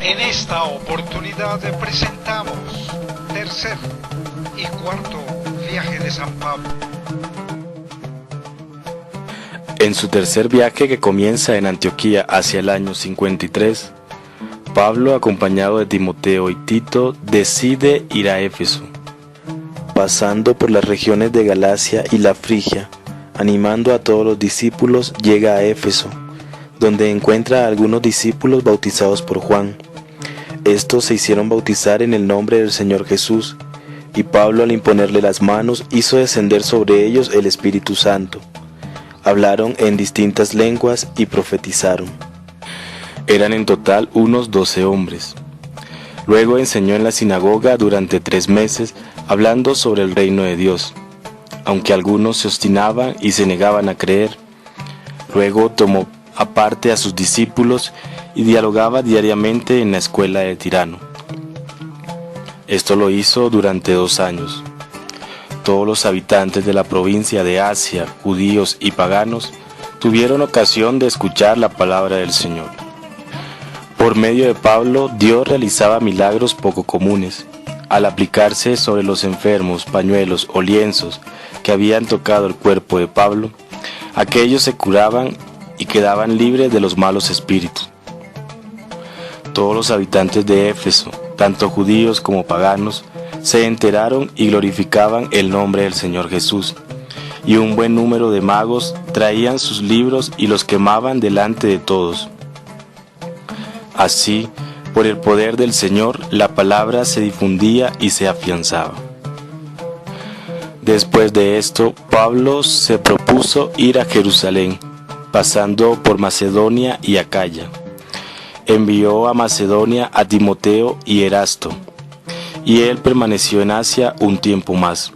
En esta oportunidad presentamos tercer y cuarto viaje de San Pablo. En su tercer viaje, que comienza en Antioquía hacia el año 53, Pablo, acompañado de Timoteo y Tito, decide ir a Éfeso. Pasando por las regiones de Galacia y la Frigia, animando a todos los discípulos, llega a Éfeso, donde encuentra a algunos discípulos bautizados por Juan. Estos se hicieron bautizar en el nombre del Señor Jesús, y Pablo, al imponerle las manos, hizo descender sobre ellos el Espíritu Santo. Hablaron en distintas lenguas y profetizaron. Eran en total unos 12 hombres. Luego enseñó en la sinagoga durante 3 meses, hablando sobre el reino de Dios, aunque algunos se obstinaban y se negaban a creer. Luego tomó aparte a sus discípulos y dialogaba diariamente en la escuela de Tirano. Esto lo hizo durante 2 años. Todos los habitantes de la provincia de Asia, judíos y paganos, tuvieron ocasión de escuchar la palabra del Señor. Por medio de Pablo, Dios realizaba milagros poco comunes. Al aplicarse sobre los enfermos pañuelos o lienzos que habían tocado el cuerpo de Pablo, aquellos se curaban y quedaban libres de los malos espíritus. Todos los habitantes de Éfeso, tanto judíos como paganos, se enteraron y glorificaban el nombre del Señor Jesús, y un buen número de magos traían sus libros y los quemaban delante de todos. Así, por el poder del Señor, la palabra se difundía y se afianzaba. Después de esto, Pablo se propuso ir a Jerusalén, pasando por Macedonia y Acaya. Envió a Macedonia a Timoteo y Erasto, y él permaneció en Asia un tiempo más.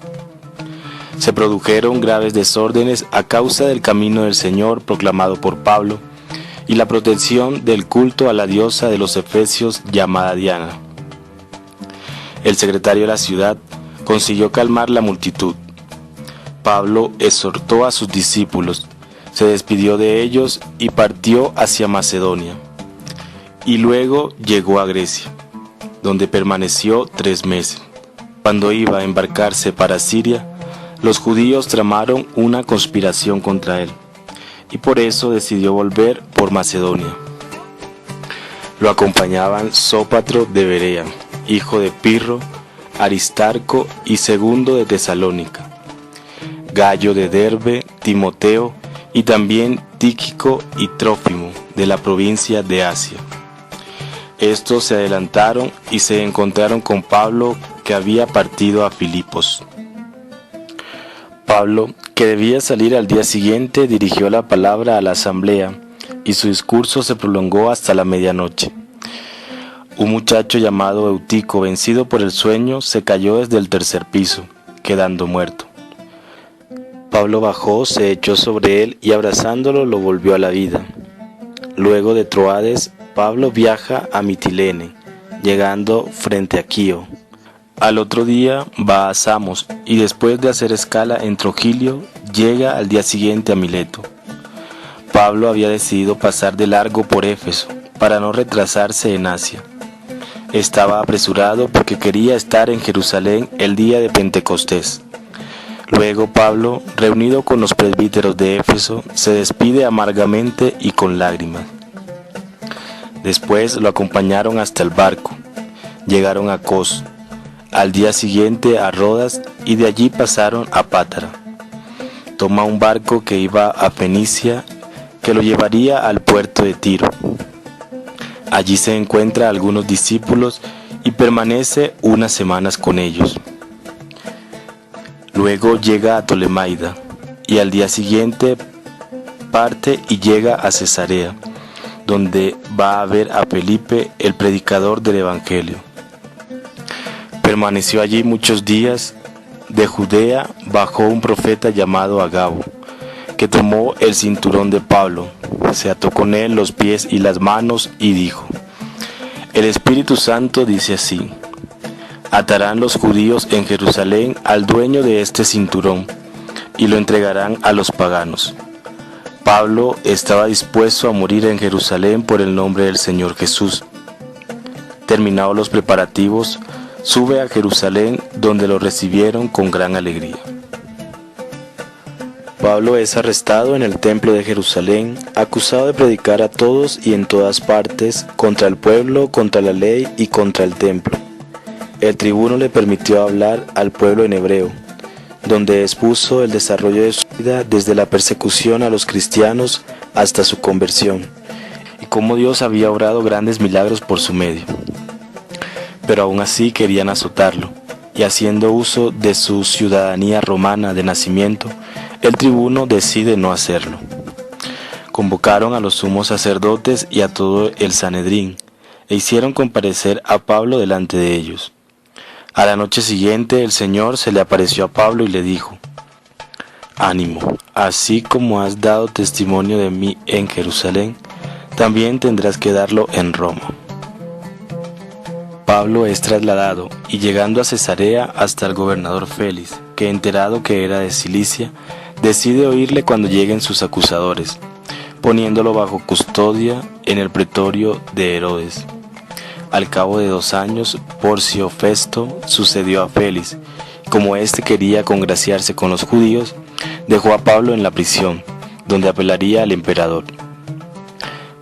Se produjeron graves desórdenes a causa del camino del Señor proclamado por Pablo y la protección del culto a la diosa de los efesios llamada Diana. El secretario de la ciudad consiguió calmar la multitud. Pablo exhortó a sus discípulos, se despidió de ellos y partió hacia Macedonia. Y luego llegó a Grecia, donde permaneció 3 meses. Cuando iba a embarcarse para Siria, los judíos tramaron una conspiración contra él, y por eso decidió volver por Macedonia. Lo acompañaban Sópatro de Berea, hijo de Pirro, Aristarco y Segundo de Tesalónica, Gallo de Derbe, Timoteo y también Tíquico y Trófimo de la provincia de Asia. Estos se adelantaron y se encontraron con Pablo, que había partido a Filipos. Pablo, que debía salir al día siguiente, dirigió la palabra a la asamblea, y su discurso se prolongó hasta la medianoche. Un muchacho llamado Eutico, vencido por el sueño, se cayó desde el 3er piso, quedando muerto. Pablo bajó, se echó sobre él y abrazándolo lo volvió a la vida. Luego de Troades, Pablo viaja a Mitilene, llegando frente a Quío. Al otro día va a Samos y después de hacer escala en Trogilio, llega al día siguiente a Mileto. Pablo había decidido pasar de largo por Éfeso para no retrasarse en Asia. Estaba apresurado porque quería estar en Jerusalén el día de Pentecostés. Luego Pablo, reunido con los presbíteros de Éfeso, se despide amargamente y con lágrimas. Después lo acompañaron hasta el barco. Llegaron a Cos, al día siguiente a Rodas y de allí pasaron a Pátara. Toma un barco que iba a Fenicia, que lo llevaría al puerto de Tiro. Allí se encuentra a algunos discípulos y permanece unas semanas con ellos. Luego llega a Tolemaida y al día siguiente parte y llega a Cesarea, donde va a ver a Felipe, el predicador del Evangelio. Permaneció allí muchos días. De Judea bajó un profeta llamado Agabo, que tomó el cinturón de Pablo, se ató con él los pies y las manos y dijo: El Espíritu Santo dice así: atarán los judíos en Jerusalén al dueño de este cinturón y lo entregarán a los paganos. Pablo estaba dispuesto a morir en Jerusalén por el nombre del Señor Jesús. Terminados los preparativos, sube a Jerusalén, donde lo recibieron con gran alegría. Pablo es arrestado en el templo de Jerusalén, acusado de predicar a todos y en todas partes contra el pueblo, contra la ley y contra el templo. El tribuno le permitió hablar al pueblo en hebreo, donde expuso el desarrollo de su vida desde la persecución a los cristianos hasta su conversión, y cómo Dios había obrado grandes milagros por su medio. Pero aún así querían azotarlo, y haciendo uso de su ciudadanía romana de nacimiento, el tribuno decide no hacerlo. Convocaron a los sumos sacerdotes y a todo el Sanedrín, e hicieron comparecer a Pablo delante de ellos. A la noche siguiente el Señor se le apareció a Pablo y le dijo: «Ánimo, así como has dado testimonio de mí en Jerusalén, también tendrás que darlo en Roma». Pablo es trasladado y llegando a Cesarea hasta el gobernador Félix, que enterado que era de Cilicia, decide oírle cuando lleguen sus acusadores, poniéndolo bajo custodia en el pretorio de Herodes. Al cabo de 2 años, Porcio Festo sucedió a Félix. Como éste quería congraciarse con los judíos, dejó a Pablo en la prisión, donde apelaría al emperador.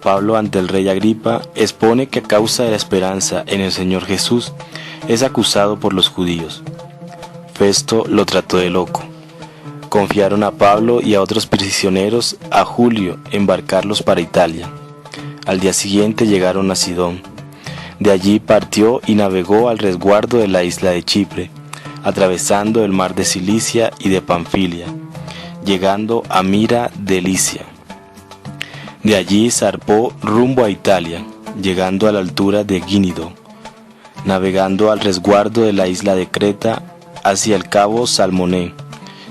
Pablo, ante el rey Agripa, expone que a causa de la esperanza en el Señor Jesús, es acusado por los judíos. Festo lo trató de loco. Confiaron a Pablo y a otros prisioneros a Julio embarcarlos para Italia. Al día siguiente llegaron a Sidón. De allí partió y navegó al resguardo de la isla de Chipre, atravesando el mar de Cilicia y de Panfilia, llegando a Mira de Licia. De allí zarpó rumbo a Italia, llegando a la altura de Gínido, navegando al resguardo de la isla de Creta hacia el cabo Salmoné,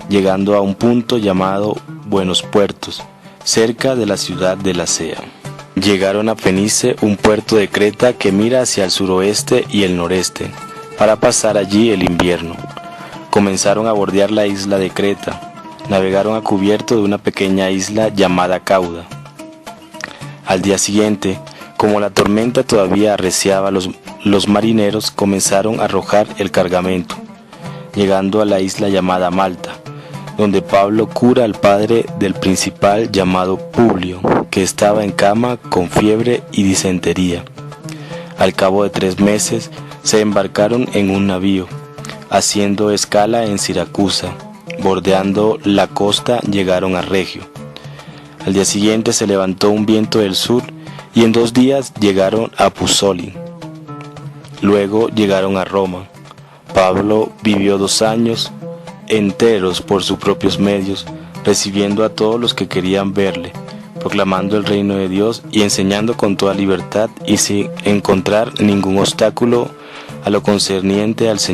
llegando a un punto llamado Buenos Puertos, cerca de la ciudad de Lasea. Llegaron a Fenice, un puerto de Creta que mira hacia el suroeste y el noreste, para pasar allí el invierno. Comenzaron a bordear la isla de Creta, navegaron a cubierto de una pequeña isla llamada Cauda. Al día siguiente, como la tormenta todavía arreciaba, los marineros comenzaron a arrojar el cargamento, llegando a la isla llamada Malta, donde Pablo cura al padre del principal llamado Publio, que estaba en cama con fiebre y disentería. Al cabo de 3 meses se embarcaron en un navío, haciendo escala en Siracusa. Bordeando la costa llegaron a Regio. Al día siguiente se levantó un viento del sur y en 2 días llegaron a Puzzoli. Luego llegaron a Roma. Pablo vivió 2 años enteros por sus propios medios, recibiendo a todos los que querían verle, proclamando el reino de Dios y enseñando con toda libertad y sin encontrar ningún obstáculo a lo concerniente al Señor.